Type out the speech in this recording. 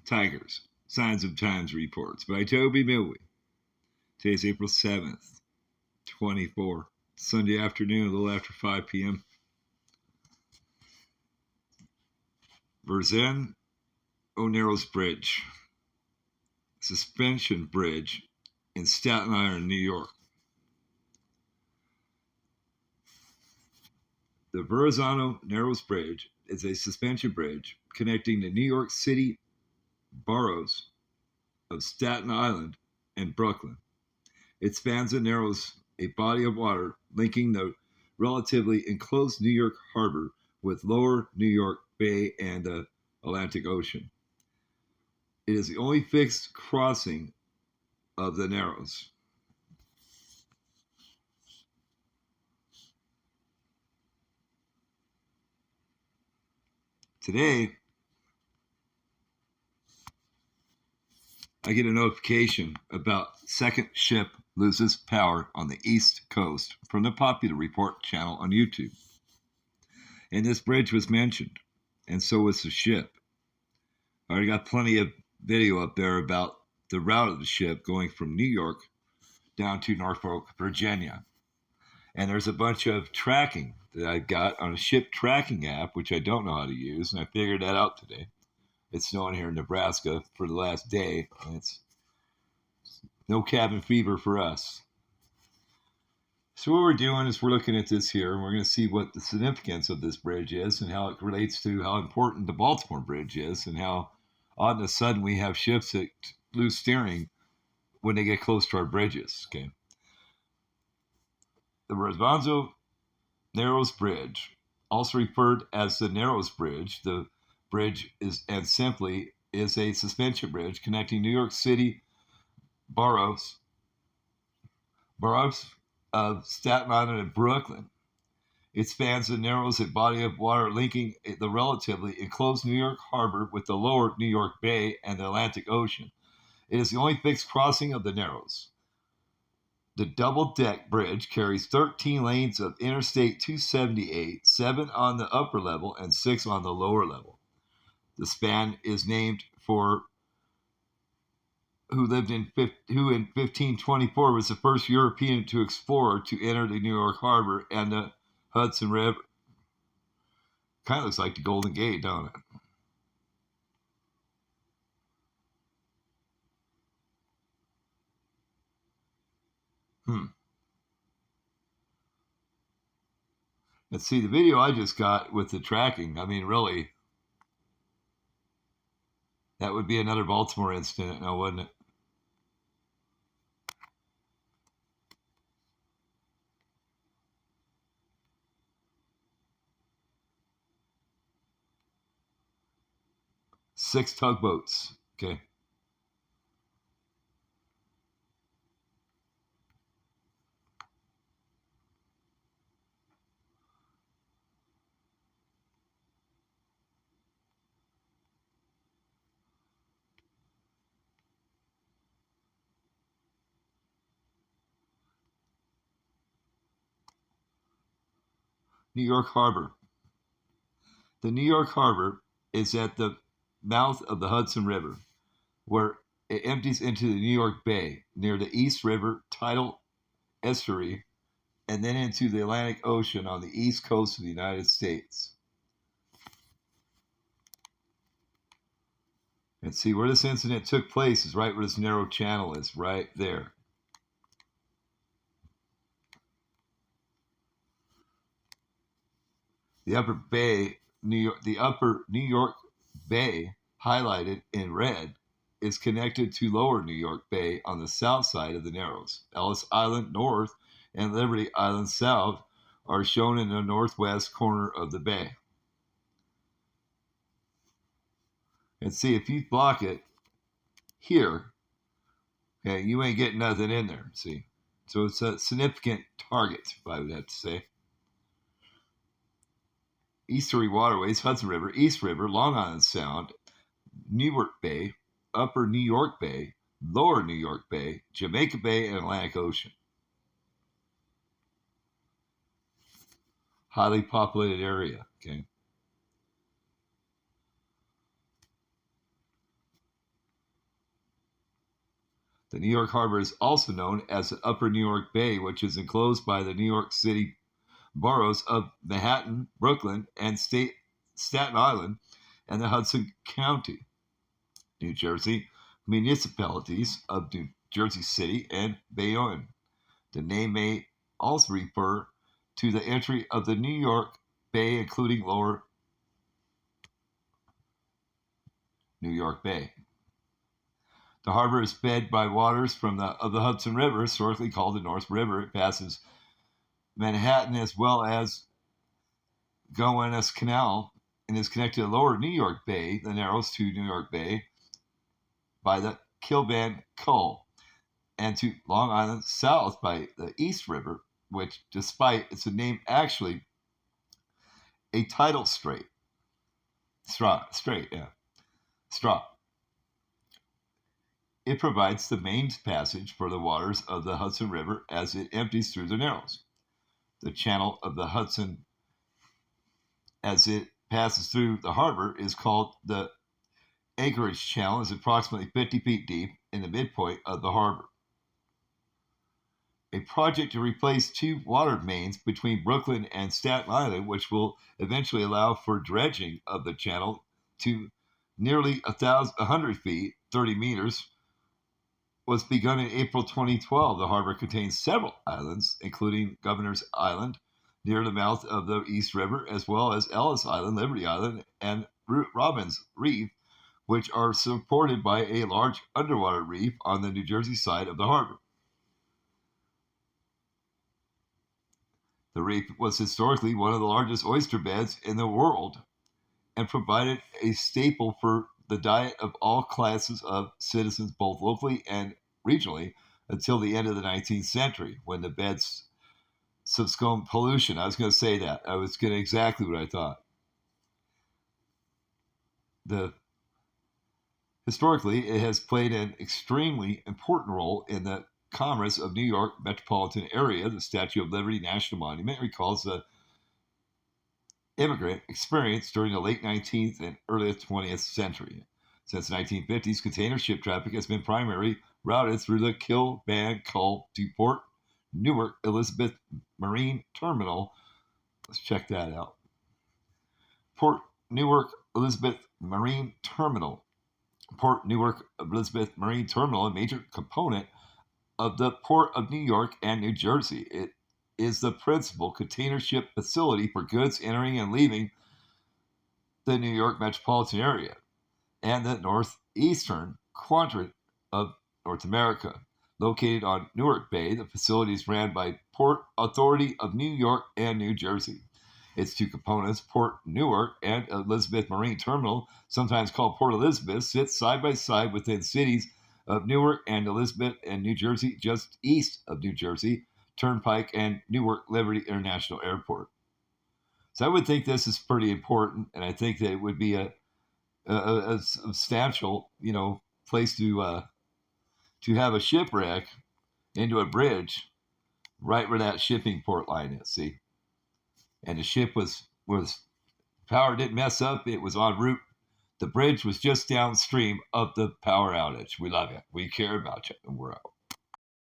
Tigers, Signs of Times Reports by Toby Milwee. Today's April 7th, 24, Sunday afternoon, a little after 5 p.m. Verzon O'Neiro's Bridge, suspension bridge in Staten Island, New York. The Verrazano Narrows Bridge is a suspension bridge connecting the New York City boroughs of Staten Island and Brooklyn. It spans and narrows a body of water linking the relatively enclosed New York harbor with lower New York Bay and the Atlantic Ocean. It is the only fixed crossing of the Narrows. Today, I get a notification about second ship loses power on the East Coast from the Popular Report channel on YouTube. And this bridge was mentioned, and so was the ship. I already got plenty of video up there about the route of the ship going from New York down to Norfolk, Virginia. And there's a bunch of tracking that I've got on a ship tracking app, which I don't know how to use, and I figured that out today. It's snowing here in Nebraska for the last day, and it's no cabin fever for us. So what we're doing is we're looking at this here, and we're going to see what the significance of this bridge is and how it relates to how important the Baltimore Bridge is and how all of a sudden we have ships that lose steering when they get close to our bridges. Okay. The Verrazano Narrows Bridge, also referred as the Narrows Bridge, the bridge is and simply is a suspension bridge connecting New York City boroughs of Staten Island and Brooklyn. It spans and narrows a body of water linking the relatively enclosed New York harbor with the lower New York Bay and the Atlantic Ocean. It is the only fixed crossing of the Narrows. The double-deck bridge carries 13 lanes of Interstate 278, 7 on the upper level and 6 on the lower level. The span is named for who in 1524 was the first European to explore to enter the New York harbor and the Hudson River. Kind of looks like the Golden Gate, don't it? Let's see, the video I just got with the tracking, I mean, really, that would be another Baltimore incident now, wouldn't it? Six tugboats. Okay. New York Harbor. The New York Harbor is at the mouth of the Hudson River, where it empties into the New York Bay near the East River tidal estuary and then into the Atlantic Ocean on the east coast of the United States. And see where this incident took place is right where this narrow channel is, right there. The upper New York Bay, highlighted in red, is connected to lower New York Bay on the south side of the Narrows. Ellis Island North and Liberty Island South are shown in the northwest corner of the bay. And see, if you block it here, okay, you ain't getting nothing in there, see? So it's a significant target, I would have to say. Easterly waterways, Hudson River, East River, Long Island Sound, Newark Bay, Upper New York Bay, Lower New York Bay, Jamaica Bay, and Atlantic Ocean. Highly populated area, okay? The New York Harbor is also known as the Upper New York Bay, which is enclosed by the New York City boroughs of Manhattan, Brooklyn, and Staten Island, and the Hudson County, New Jersey municipalities of New Jersey City and Bayonne. The name may also refer to the entry of the New York Bay, including lower New York Bay. The harbor is fed by waters of the Hudson River, historically called the North River. It passes Manhattan as well as Gowanus Canal and is connected to lower New York Bay, the narrows to New York Bay, by the Kilban Coal, and to Long Island south by the East River, which, despite its name, actually a tidal strait. Straw. It provides the main passage for the waters of the Hudson River as it empties through the Narrows. The channel of the Hudson as it passes through the harbor is called the Anchorage Channel. Is approximately 50 feet deep in the midpoint of the harbor. A project to replace two water mains between Brooklyn and Staten Island, which will eventually allow for dredging of the channel to nearly 100 feet, 30 meters, was begun in April 2012. The harbor contains several islands, including Governor's Island, near the mouth of the East River, as well as Ellis Island, Liberty Island, and Robbins Reef, which are supported by a large underwater reef on the New Jersey side of the harbor. The reef was historically one of the largest oyster beds in the world and provided a staple for the diet of all classes of citizens, both locally and regionally, until the end of the 19th century, when the beds succumbed pollution. I was going to say that. I was getting exactly what I thought. Historically, it has played an extremely important role in the commerce of New York metropolitan area. The Statue of Liberty National Monument recalls the immigrant experience during the late 19th and early 20th century. Since the 1950s, container ship traffic has been primarily routed through the Kilban Coal to Port Newark Elizabeth Marine Terminal. Let's check that out. Port Newark Elizabeth Marine Terminal. Port Newark Elizabeth Marine Terminal, a major component of the Port of New York and New Jersey. It is the principal container ship facility for goods entering and leaving the New York metropolitan area and the northeastern quadrant of North America. Located on Newark Bay, the facility is ran by Port Authority of New York and New Jersey. Its two components, Port Newark and Elizabeth Marine Terminal, sometimes called Port Elizabeth, sit side by side within cities of Newark and Elizabeth and New Jersey, just east of New Jersey Turnpike and Newark Liberty International Airport. So I would think this is pretty important, and I think that it would be a substantial, place to have a shipwreck into a bridge right where that shipping port line is. See, and the ship was power didn't mess up; it was en route. The bridge was just downstream of the power outage. We love it. We care about you, and we're out.